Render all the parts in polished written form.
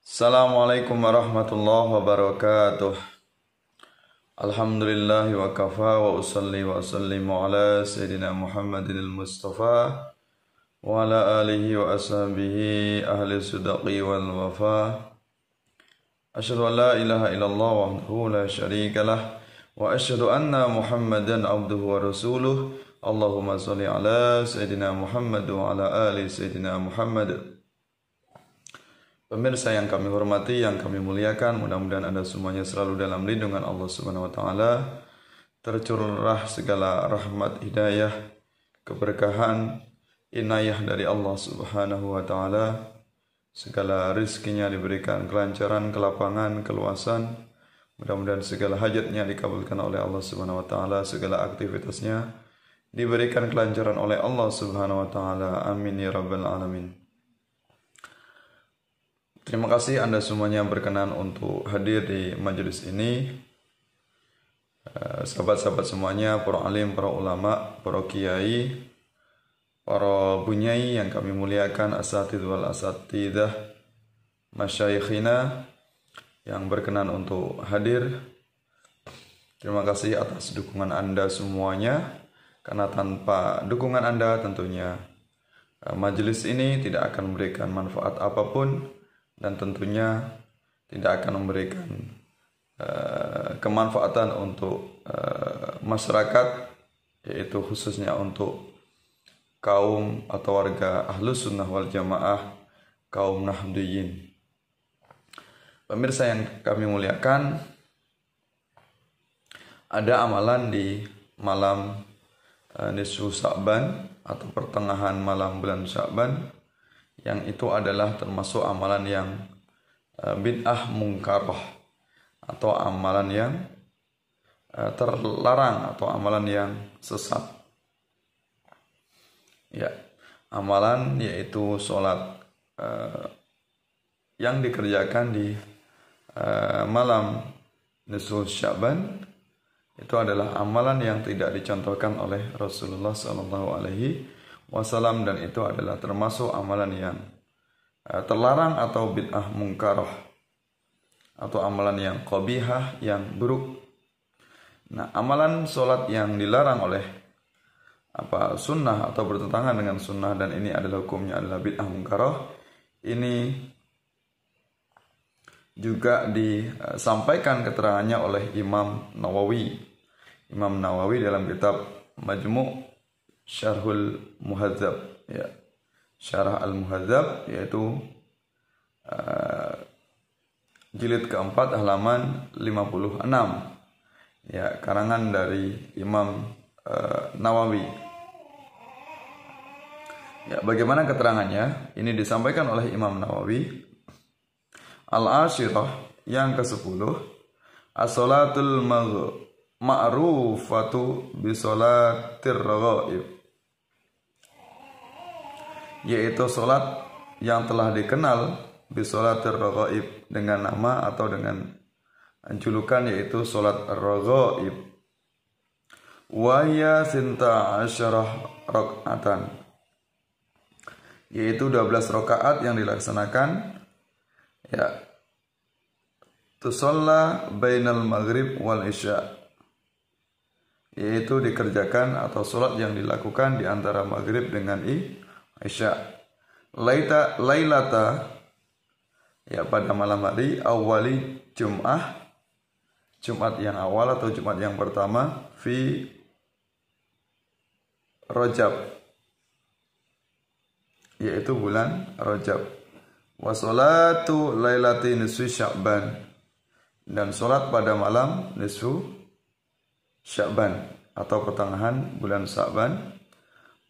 Assalamualaikum warahmatullahi wabarakatuh. Alhamdulillahi wa kafa wa usalli wa sallimu ala Sayyidina Muhammadin al-Mustafa wa ala alihi wa ashabihi ahli sudaqi wal wafa. Asyhadu an la ilaha illallah wahdahu la syarika lah wa asyhadu anna Muhammadan abduhu wa rasuluh. Allahumma shalli ala Sayyidina Muhammad wa ala ali Sayyidina Muhammad. Pemirsa yang kami hormati, yang kami muliakan, mudah-mudahan Anda semuanya selalu dalam lindungan Allah Subhanahu wa taala, tercurah segala rahmat, hidayah, keberkahan, inayah dari Allah Subhanahu wa taala. Segala rizkinya diberikan kelancaran, kelapangan, keluasan. Mudah-mudahan segala hajatnya dikabulkan oleh Allah Subhanahu wa taala, segala aktivitasnya diberikan kelancaran oleh Allah Subhanahu wa taala. Amin ya rabbal alamin. Terima kasih Anda semuanya berkenan untuk hadir di majelis ini. Sahabat-sahabat semuanya, para alim, para ulama, para kiai, para bunyai yang kami muliakan, asatidz wal asatidah, masyayikhina yang berkenan untuk hadir. Terima kasih atas dukungan Anda semuanya, karena tanpa dukungan Anda tentunya majelis ini tidak akan memberikan manfaat apapun, dan tentunya tidak akan memberikan kemanfaatan untuk masyarakat, yaitu khususnya untuk kaum atau warga Ahlus Sunnah wal Jamaah, kaum Nahdiyin. Pemirsa yang kami muliakan, ada amalan di malam nisfu Sya'ban atau pertengahan malam bulan Sya'ban, yang itu adalah termasuk amalan yang bid'ah mungkarah, atau amalan yang terlarang, atau amalan yang sesat. Ya, amalan yaitu sholat yang dikerjakan di malam nisfu Sya'ban, itu adalah amalan yang tidak dicontohkan oleh Rasulullah SAW, dan itu adalah termasuk amalan yang terlarang atau bid'ah mungkarah, atau amalan yang qabihah, yang buruk. Nah, amalan sholat yang dilarang oleh sunnah atau bertentangan dengan sunnah, dan ini adalah hukumnya adalah bid'ah mungkarah, ini juga disampaikan keterangannya oleh Imam Nawawi. Imam Nawawi dalam kitab Majmu' Syarhul Muhadzab, ya, Syarah Al-Muhadzab, yaitu jilid keempat halaman 56, ya, karangan dari Imam Nawawi. Ya, bagaimana keterangannya? Ini disampaikan oleh Imam Nawawi. Al-Ashirah, yang ke-10, as-salatul ma'rufatu bisolatir raghaib, yaitu solat yang telah dikenal bisolatir raghaib, dengan nama atau dengan julukan yaitu solat raghaib. Wa hiya sinta asyarah rakaatan, yaitu 12 rakaat yang dilaksanakan, ya, tusalla bainal maghrib wal isya, yaitu dikerjakan atau solat yang dilakukan di antara maghrib dengan isya. Lailata, ya, pada malam hari, awali Jum'ah, Jumat yang awal atau Jumat yang pertama, fi Rajab, yaitu bulan Rajab. Wa sholatu lailati nisfi Sya'ban, dan solat pada malam nisfu Sya'ban atau pertengahan bulan Sya'ban,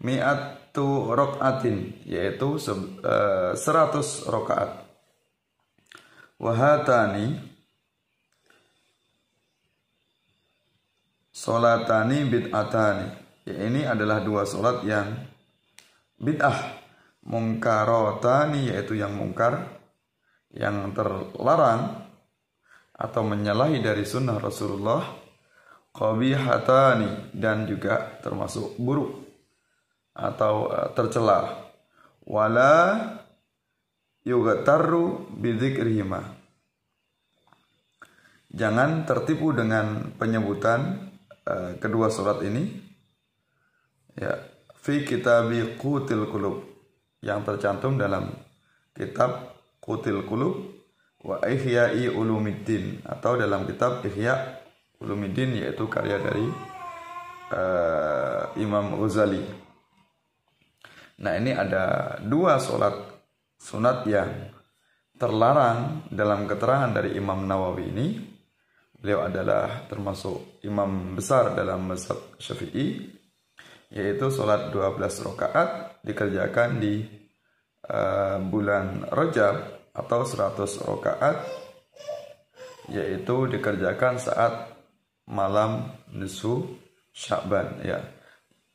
mi'atu rok'atin, yaitu 100 rakaat. Wahatani solatani bid'atani, ya, ini adalah dua solat yang bid'ah mungkarotani, yaitu yang mungkar, yang terlarang atau menyalahi dari sunnah Rasulullah, qabihatani, dan juga termasuk buruk atau tercela. Wala yughtarru bidzikrihima. Jangan tertipu dengan penyebutan kedua surat ini. Ya, fi kitabi Qutil Qulub, yang tercantum dalam kitab Qutil Qulub wa Ihya'i Ulumiddin, atau dalam kitab Ihya' Ulumiddin, yaitu karya dari Imam Ghazali. Nah, ini ada dua sholat sunat yang terlarang dalam keterangan dari Imam Nawawi ini. Beliau adalah termasuk imam besar dalam mazhab Syafi'i, yaitu sholat 12 rakaat dikerjakan di bulan Rajab, atau 100 rakaat yaitu dikerjakan saat malam nisfu Sya'ban, ya.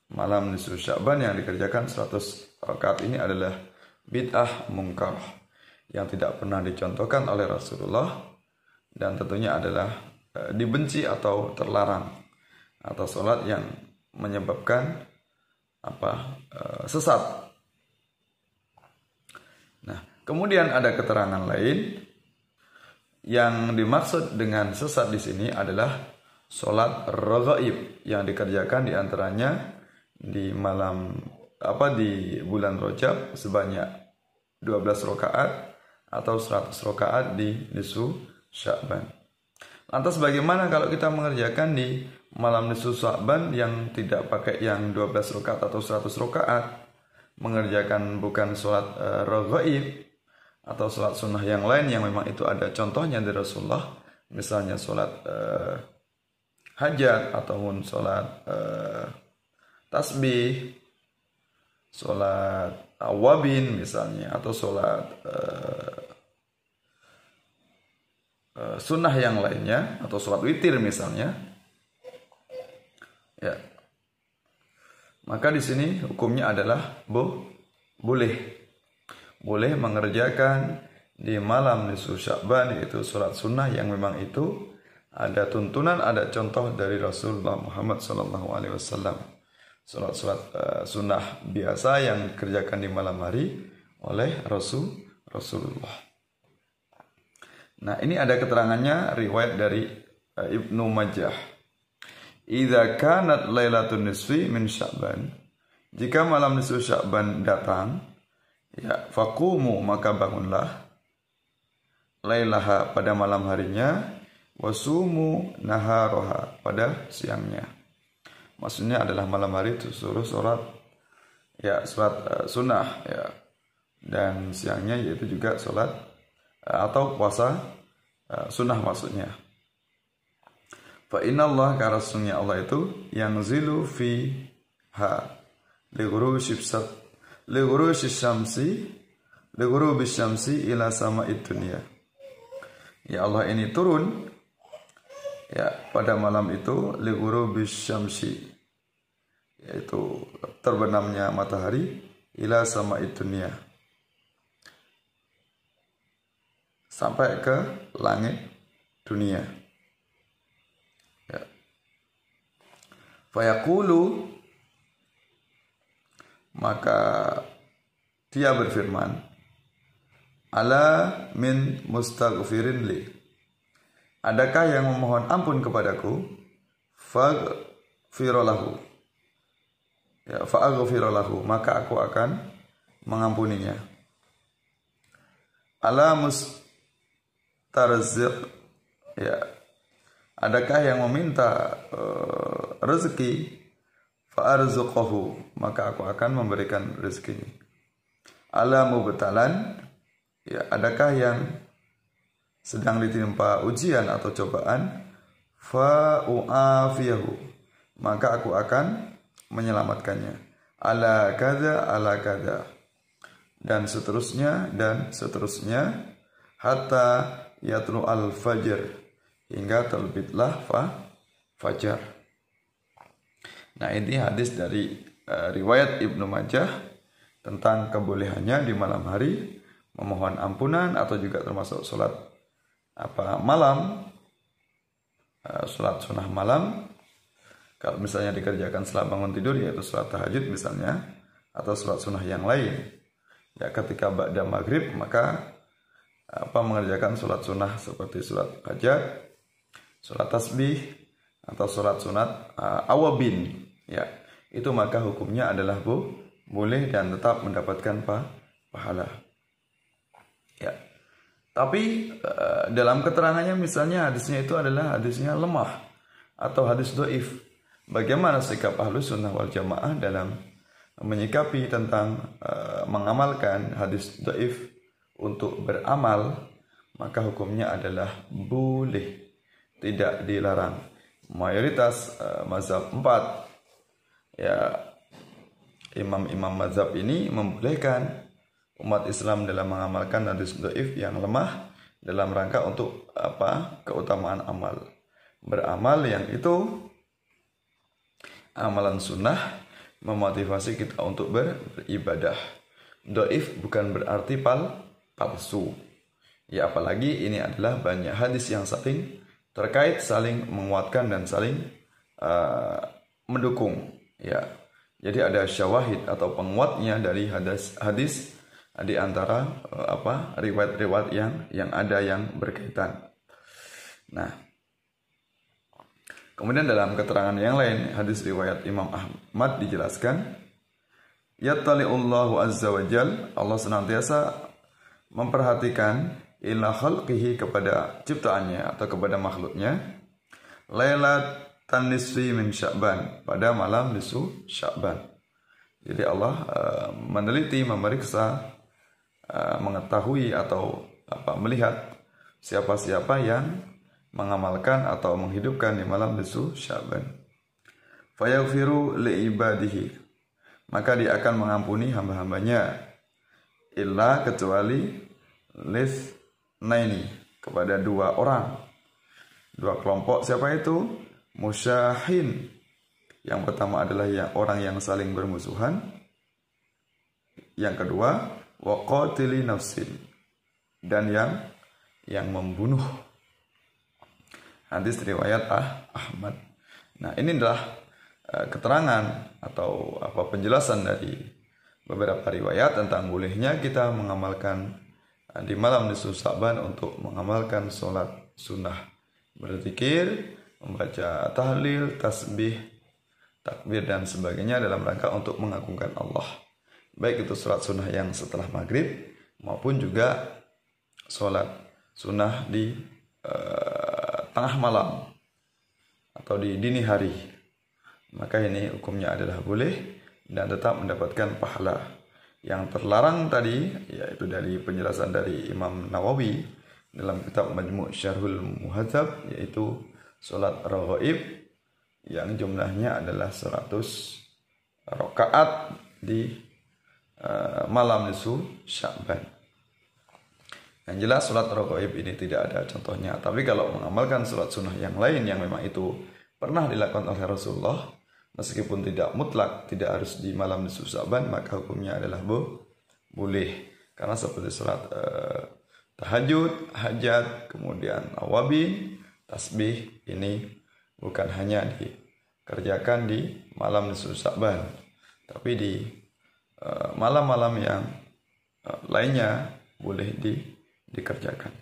Malam nisfu Sya'ban yang dikerjakan 100 rakaat ini adalah bid'ah mungkar yang tidak pernah dicontohkan oleh Rasulullah, dan tentunya adalah dibenci atau terlarang, atau sholat yang menyebabkan sesat. Nah, kemudian ada keterangan lain yang dimaksud dengan sesat di sini adalah sholat raghaib yang dikerjakan diantaranya di bulan Rajab sebanyak 12 rakaat atau 100 rakaat di nisfu Sya'ban. Lantas bagaimana kalau kita mengerjakan di malam nisfu Sya'ban yang tidak pakai yang 12 rakaat atau 100 rakaat, mengerjakan bukan sholat raghaib atau sholat sunnah yang lain yang memang itu ada contohnya dari Rasulullah, misalnya sholat hajat ataupun sholat tasbih, sholat awabin misalnya, atau sholat sunnah yang lainnya, atau sholat witir misalnya, ya. Maka di sini hukumnya adalah boleh mengerjakan di malam nisfu Sya'ban, yaitu sholat sunnah yang memang itu ada tuntunan, ada contoh dari Rasulullah Muhammad SAW. Sholat sunnah biasa yang dikerjakan di malam hari oleh Rasulullah. Nah, ini ada keterangannya, riwayat dari Ibnu Majah. Idza kanat lailatun nisfi min Sya'ban, jika malam nisfu Sya'ban datang, ya, faqumu, maka bangunlah, lailaha, pada malam harinya, wasumu naharoha, pada siangnya. Maksudnya adalah malam hari itu suruh sholat, ya, sholat sunnah, ya, dan siangnya yaitu juga sholat atau puasa sunnah maksudnya. Fa inna Allah, karena sesungguhnya Allah itu yang zilu fiha lighurubi syamsi ila sama'id dunya. Ya, Allah ini turun, ya, pada malam itu lighurubi syamsi, yaitu terbenamnya matahari, ila sama'id dunya, sampai ke langit dunia. Ya. Fayaqulu, maka dia berfirman, ala min mustaghfirin li, adakah yang memohon ampun kepadaku? Faghfiralahu, ya, fa'aghfiralahu, maka aku akan mengampuninya. Ala mustarziq, ya, adakah yang meminta rezeki? Fa'arzuqahu, maka aku akan memberikan rezekinya. Ala mubtalan, ya, adakah yang sedang ditimpa ujian atau cobaan? Fa'u'afiyahu, maka aku akan menyelamatkannya. Ala kada, dan seterusnya, hatta yatlu al-fajr, hingga terbitlah fajar. Nah, ini hadis dari riwayat Ibnu Majah tentang kebolehannya di malam hari memohon ampunan, atau juga termasuk sholat malam, sholat sunnah malam. Kalau misalnya dikerjakan setelah bangun tidur, yaitu sholat tahajud misalnya, atau sholat sunnah yang lain. Ya, ketika ba'da maghrib maka mengerjakan sholat sunnah seperti sholat hajat, sholat tasbih, atau sholat sunat awabin, ya, itu maka hukumnya adalah boleh dan tetap mendapatkan pahala. Ya. Tapi dalam keterangannya misalnya hadisnya itu adalah hadisnya lemah atau hadis dhaif. Bagaimana sikap Ahlus Sunnah wal Jamaah dalam menyikapi tentang mengamalkan hadis dhaif untuk beramal? Maka hukumnya adalah boleh, tidak dilarang. Mayoritas mazhab 4, ya, imam-imam mazhab ini membolehkan umat Islam dalam mengamalkan hadis dhaif yang lemah dalam rangka untuk keutamaan amal. Beramal yang itu amalan sunnah memotivasi kita untuk beribadah. Dhaif bukan berarti palsu. Ya, apalagi ini adalah banyak hadis yang saling terkait, saling menguatkan dan saling mendukung, ya. Jadi ada syawahid atau penguatnya dari hadis di antara riwayat-riwayat yang ada yang berkaitan. Nah, kemudian dalam keterangan yang lain, hadis riwayat Imam Ahmad dijelaskan, yattali'ullahu azza wa jal, Allah senantiasa memperhatikan ila khalqihi, kepada ciptaannya atau kepada makhluknya, lailatan nisfi min Sya'ban, pada malam nisfu Sya'ban. Jadi Allah meneliti, memeriksa, mengetahui atau melihat siapa-siapa yang mengamalkan atau menghidupkan di malam nisfu Sya'ban. Fayaghfiru li ibadihi, maka dia akan mengampuni hamba-hambanya, illa, kecuali, lis naini, kepada dua orang, dua kelompok. Siapa itu? Musyahin, yang pertama adalah orang yang saling bermusuhan. Yang kedua, waqatili nafsin, dan yang membunuh. Hadis riwayat Ahmad. Nah, ini adalah keterangan atau penjelasan dari beberapa riwayat tentang bolehnya kita mengamalkan di malam nisfu Sya'ban untuk mengamalkan sholat sunnah, berzikir, membaca tahlil, tasbih, takbir dan sebagainya dalam rangka untuk mengagungkan Allah. Baik itu sholat sunnah yang setelah maghrib maupun juga sholat sunnah di tengah malam atau di dini hari. Maka ini hukumnya adalah boleh dan tetap mendapatkan pahala. Yang terlarang tadi, yaitu dari penjelasan dari Imam Nawawi dalam kitab Majmu' Syarhul Muhadzab, yaitu sholat raghaib yang jumlahnya adalah 100 rakaat di malam nisfu Sya'ban. Yang jelas sholat raghaib ini tidak ada contohnya. Tapi kalau mengamalkan sholat sunnah yang lain yang memang itu pernah dilakukan oleh Rasulullah, meskipun tidak mutlak, tidak harus di malam nisfu Sya'ban, maka hukumnya adalah boleh. Karena seperti sholat tahajud, hajat, kemudian awabin, tasbih, ini bukan hanya dikerjakan di malam nisfu Sya'ban, tapi di malam-malam yang lainnya boleh dikerjakan.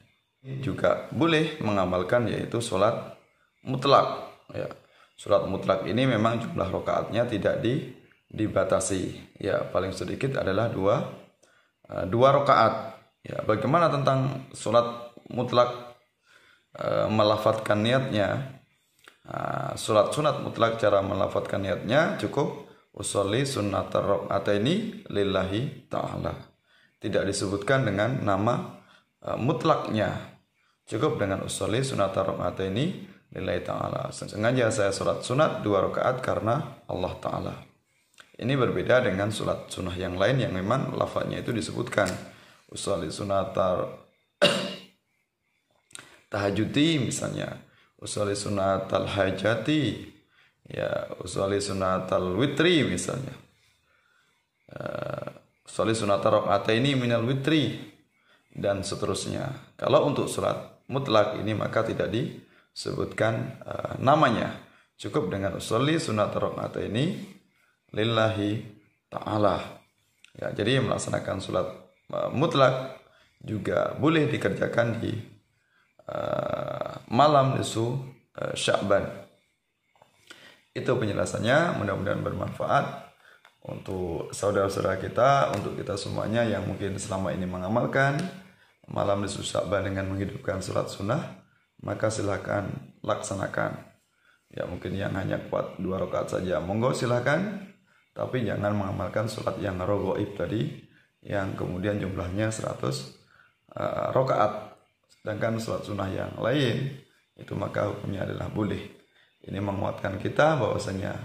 Juga boleh mengamalkan yaitu sholat mutlak, ya. Sholat mutlak ini memang jumlah rakaatnya tidak dibatasi, ya, paling sedikit adalah dua rakaat. Ya, bagaimana tentang sholat mutlak melafadzkan niatnya? Sholat sunat mutlak cara melafadzkan niatnya cukup usolli sunnatar rakaataini lillahi ta'ala. Tidak disebutkan dengan nama mutlaknya, cukup dengan usolli sunnatar rakaataini lillahi ta'ala. Sengaja saya sholat sunat 2 rakaat karena Allah Ta'ala. Ini berbeda dengan sholat sunnah yang lain yang memang lafadznya itu disebutkan usolli sunatar tahajudi, misalnya usolli sunatal hajati, ya, usolli sunatal witri, misalnya usolli sunatar rakaataini minal witri, dan seterusnya. Kalau untuk sholat mutlak ini maka tidak disebutkan namanya, cukup dengan usolli sunat rakaat ini lillahi ta'ala, ya. Jadi melaksanakan sholat mutlak juga boleh dikerjakan di malam nisfu Sya'ban. Itu penjelasannya, mudah-mudahan bermanfaat untuk saudara-saudara kita, untuk kita semuanya yang mungkin selama ini mengamalkan malam nisfu Sya'ban dengan menghidupkan salat sunnah, maka silakan laksanakan. Ya mungkin yang hanya kuat 2 rakaat saja, monggo silakan, tapi jangan mengamalkan salat yang raghaib tadi, yang kemudian jumlahnya 100 rakaat. Sedangkan salat sunnah yang lain itu maka hukumnya adalah boleh. Ini menguatkan kita bahwasanya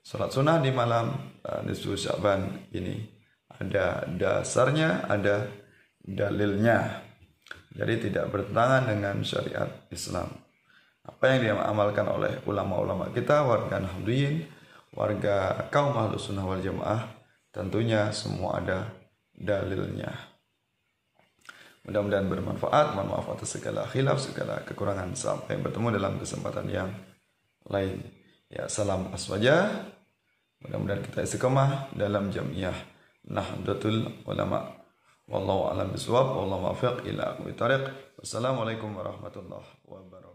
salat sunnah di malam nisfu Sya'ban ini ada dasarnya, ada dalilnya. Jadi tidak bertentangan dengan syariat Islam. Apa yang diamalkan oleh ulama-ulama kita, warga Nahdliyin, warga kaum Ahlus Sunnah wal Jamaah, tentunya semua ada dalilnya. Mudah-mudahan bermanfaat. Mohon maaf atas segala khilaf, segala kekurangan. Sampai bertemu dalam kesempatan yang lain. Ya, salam aswaja. Mudah-mudahan kita istiqomah dalam jamiah Nahdlatul Ulama. Wallahu a'lam bishawab. Wallahu muwaffiq ila aqwamit thariq. Wassalamualaikum warahmatullahi wabarakatuh.